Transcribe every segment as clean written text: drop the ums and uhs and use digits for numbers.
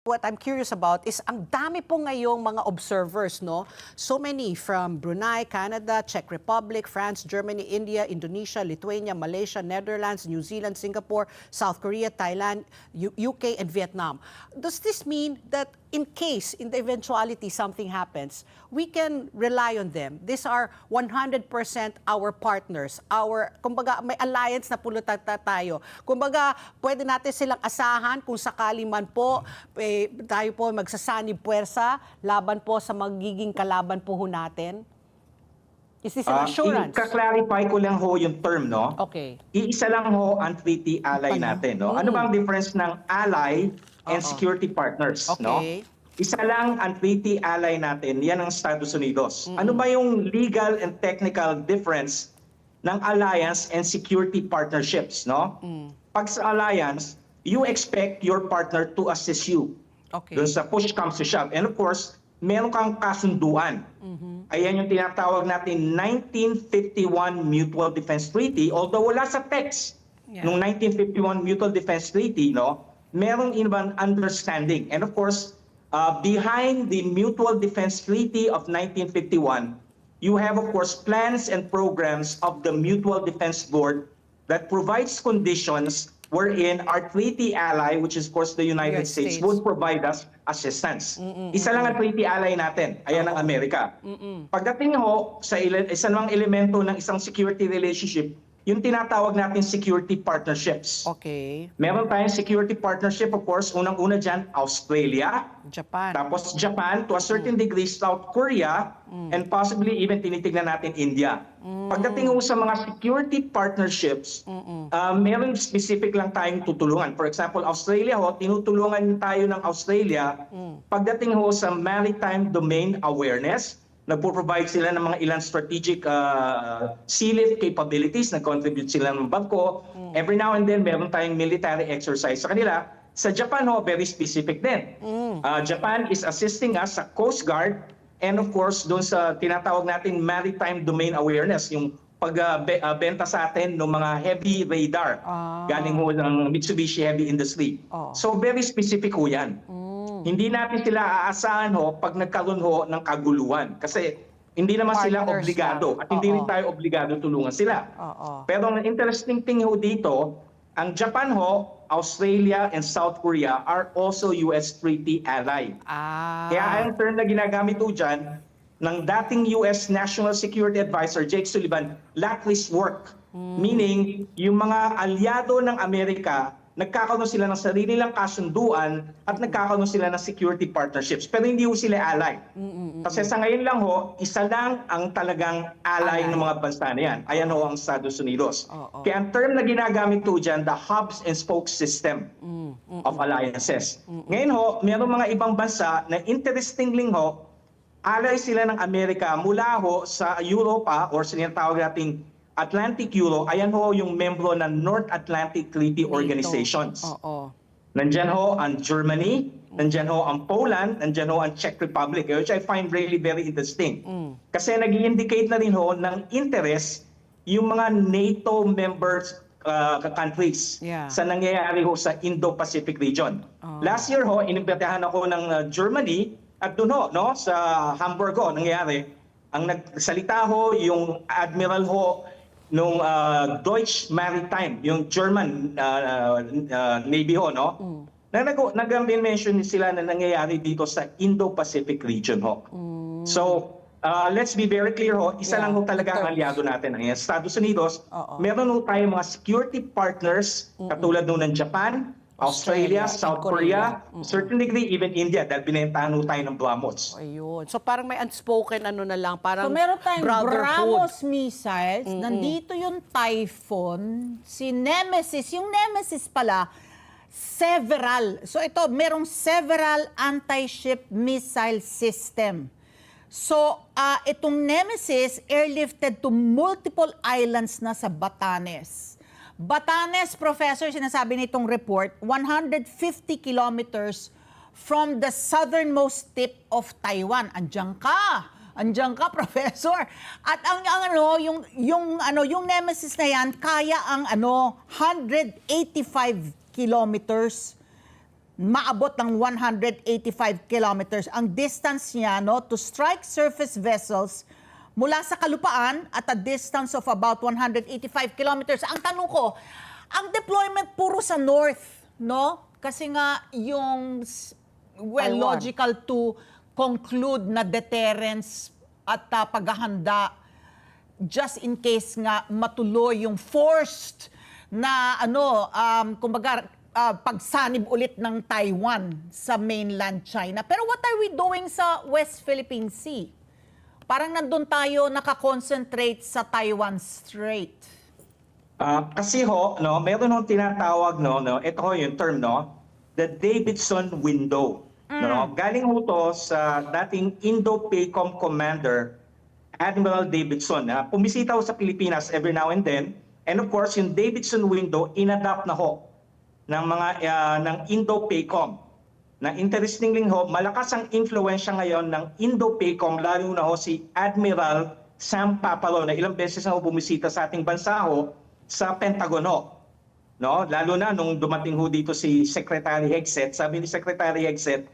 What I'm curious about is ang dami po ngayong mga observers, no? So many from Brunei, Canada, Czech Republic, France, Germany, India, Indonesia, Lithuania, Malaysia, Netherlands, New Zealand, Singapore, South Korea, Thailand, UK, and Vietnam. Does this mean that in case, in the eventuality something happens, we can rely on them? These are 100% our partners, kumbaga may alliance na pulutan tayo. Kumbaga, pwede natin silang asahan kung sakali man po, tayo po magsasanib puwersa, laban po sa magiging kalaban po natin. Is this an assurance? Ika-clarify ko lang ho yung term, no? Okay. Iisa lang ho ang treaty ally natin, no? Ano bang difference ng ally and security partners, no? Isa lang ang treaty ally natin, yan ang Estados Unidos. Ano ba yung legal and technical difference ng alliance and security partnerships, no? Pag sa alliance, you expect your partner to assist you. Okay. Doon sa push comes to shove. And of course, meron kang kasunduan. Ayan yung tinatawag natin 1951 Mutual Defense Treaty. Although wala sa text nung 1951 Mutual Defense Treaty, no, merong ibang understanding. And of course, behind the Mutual Defense Treaty of 1951, you have, of course, plans and programs of the Mutual Defense Board that provides conditions wherein our treaty ally, which is of course the United States, would provide us assistance. Isa lang ang treaty ally natin, ayan ang Amerika. Pagdating ho sa isa namang elemento ng isang security relationship, yung tinatawag natin security partnerships. Okay. Meron tayong security partnership, of course, unang-una dyan, Australia, Japan. tapos Japan, to a certain degree, South Korea, and possibly even tinitignan natin India. Pagdating ho sa mga security partnerships, meron specific lang tayong tutulungan. For example, Australia ho, tinutulungan tayo ng Australia pagdating ho sa maritime domain awareness. Nagpo-provide sila ng mga ilang strategic sea-lift capabilities, nag-contribute sila ng barko. Every now and then, meron tayong military exercise sa kanila. Sa Japan ho, very specific din. Japan is assisting us sa Coast Guard and of course, doon sa tinatawag natin maritime domain awareness, yung pagbenta sa atin ng mga heavy radar. Galing ho ng Mitsubishi Heavy Industry. So very specific ho yan. Hindi natin sila aasahan ho pag nagkaroon ho ng kaguluhan. Kasi hindi naman sila obligado at hindi rin tayo obligado tulungan sila. Pero ang interesting thing ho dito, ang Japan ho, Australia and South Korea are also US treaty ally. Kaya ang term na ginagamit ho dyan ng dating US National Security Advisor Jake Sullivan, lattice work. Meaning, yung mga alyado ng Amerika, nagkakaroon sila ng sarili lang kasunduan at nagkakaroon sila ng security partnerships. Pero hindi ho sila ally. Kasi sa ngayon lang ho, isa lang ang talagang ally ng mga bansa na yan. Ayan ho ang Estados Unidos. Kaya ang term na ginagamit ho dyan, the hubs and spokes system of alliances. Ngayon ho, mayroong mga ibang bansa na interestingly ho, ally sila ng Amerika mula ho sa Europa or sinatawag nating Atlantic Euro, ayan ho yung membro ng North Atlantic Treaty Organizations. Nandyan ho ang Germany, nandyan ho ang Poland, nandyan ho ang Czech Republic, which I find really very interesting. Kasi nag-i-indicate na rin ho ng interest yung mga NATO members countries sa nangyayari ho sa Indo-Pacific region. Last year ho, inimbitahan ako ng Germany at doon ho, no, sa Hamburg ho, nangyayari. Ang nagsalita ho, yung admiral ho, nung Deutsche Maritime, yung German Navy ho, no? Nag-mention sila na nangyayari dito sa Indo-Pacific region ho. So, let's be very clear ho, isa lang ho talaga ang aliado natin ang Estados Unidos. Meron ho tayong mga security partners katulad nung ng Japan, Australia, South Korea, certain degree even India dahil binentahan ho tayo ng BrahMos. Ayun. So parang may unspoken ano na lang, parang so meron tayong brotherhood. BrahMos missiles, nandito yung Typhoon, si Nemesis, yung Nemesis pala, several. So ito, merong several anti-ship missile system. So itong Nemesis airlifted to multiple islands na sa Batanes. Batanes, Professor, sinasabi nitong report, 150 kilometers from the southernmost tip of Taiwan. Andiyan ka, Professor. At yung Nemesis na yan, kaya ang 185 kilometers maabot ng 185 kilometers ang distance niya, no, to strike surface vessels mula sa kalupaan at a distance of about 185 kilometers. Ang tanong ko, ang deployment puro sa north, no? Kasi nga yung Taiwan. logical to conclude na deterrence at paghahanda just in case nga matuloy yung forced na kumbaga pagsanib ulit ng Taiwan sa mainland China. Pero what are we doing sa West Philippine Sea? Parang nandun tayo nakakonsentrate sa Taiwan Strait. Kasi no, meron hong tinatawag, no, ito ho yung term, no, the Davidson window. No? Galing ho to sa dating Indo-PACOM commander, Admiral Davidson. Pumisita ho sa Pilipinas every now and then. And of course, yung Davidson window, inadapt na ho ng mga ng Indo-PACOM. Na interestingly ho, malakas ang influensya ngayon ng Indo-PACOM, lalo na ho si Admiral Sam Papalo, na ilang beses na ho bumisita sa ating bansa ho sa Pentagon ho. No? Lalo na nung dumating ho dito si Secretary Hegseth, sabi ni Secretary Hegseth,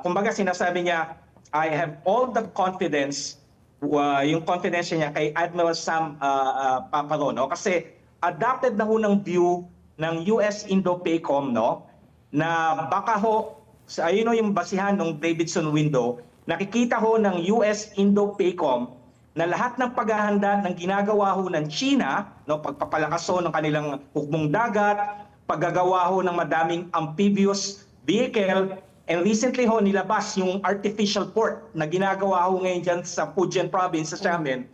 kumbaga sinasabi niya, I have all the confidence, yung confidence niya kay Admiral Sam Papalo, no? Kasi adopted na ho ng view ng US Indo-PACOM, no? Na baka ho, ayun ho yung basihan ng Davidson window, nakikita ho ng US Indo-PACOM na lahat ng paghahanda ng ginagawa ho ng China, no, pagpapalakas ho ng kanilang hukbong dagat, paggagawa ho ng madaming amphibious vehicle, and recently ho nilabas yung artificial port na ginagawa ho ngayon dyan sa Fujian province sa Xiamen,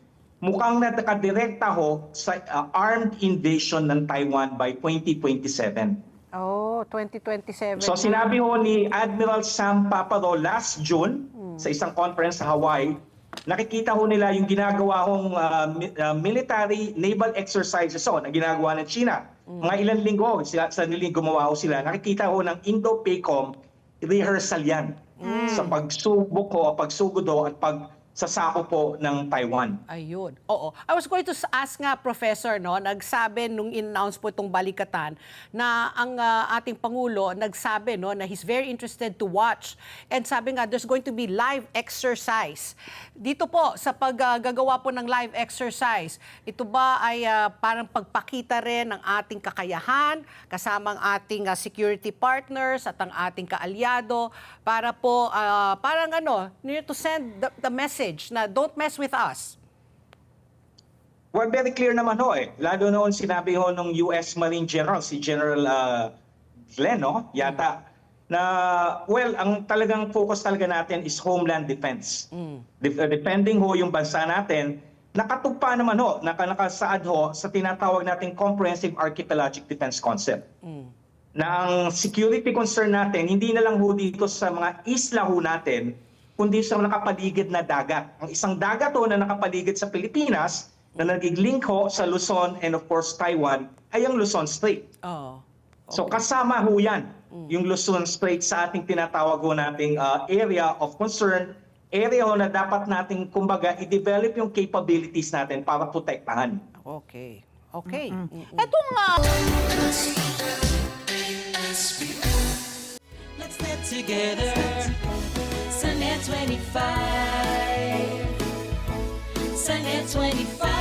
mukhang nakadirekta ho sa armed invasion ng Taiwan by 2027. Oh, 2027. So sinabi ho ni Admiral Sam Paparo last June sa isang conference sa Hawaii, nakikita ho nila yung ginagawa hong military naval exercises na ginagawa ng China. Mga ilang linggo, sa niling gumawa ho sila, nakikita ho ng Indo-PACOM rehearsal yan sa pagsubok ho, pagsugod ho at pagsasako po ng Taiwan. Ayun. Oo. I was going to ask nga, Professor, no, nagsabi nung in-announce po itong balikatan na ang ating Pangulo nagsabi, no, na he's very interested to watch. And sabi nga, there's going to be live exercise. Dito po, sa paggagawa po ng live exercise, ito ba ay parang pagpakita rin ng ating kakayahan kasama ang ating security partners at ang ating kaalyado para po, parang to send the message na don't mess with us? Well, very clear naman ho eh. Lalo noon sinabi ho ng US Marine General, si General Glenn, no? Yata, na, well, ang talagang focus talaga natin is homeland defense. Defending ho yung bansa natin, nakatugpa naman ho, nakasaad ho sa tinatawag nating Comprehensive Archipelagic Defense Concept. Na ang security concern natin, hindi na lang ho dito sa mga isla ho natin, kundi sa nakapaligid na dagat. Ang isang dagat ho na nakapaligid sa Pilipinas, na nag-link ho sa Luzon and of course Taiwan, ay ang Luzon Strait. Oh. So kasama ho yan, yung Luzon Strait sa ating tinatawag ho nating area of concern, area ho na dapat nating kumbaga i-develop yung capabilities natin para protektahan. Okay. Okay. Ito nga, Let's get together. Sunnet 25. Sunnet 25.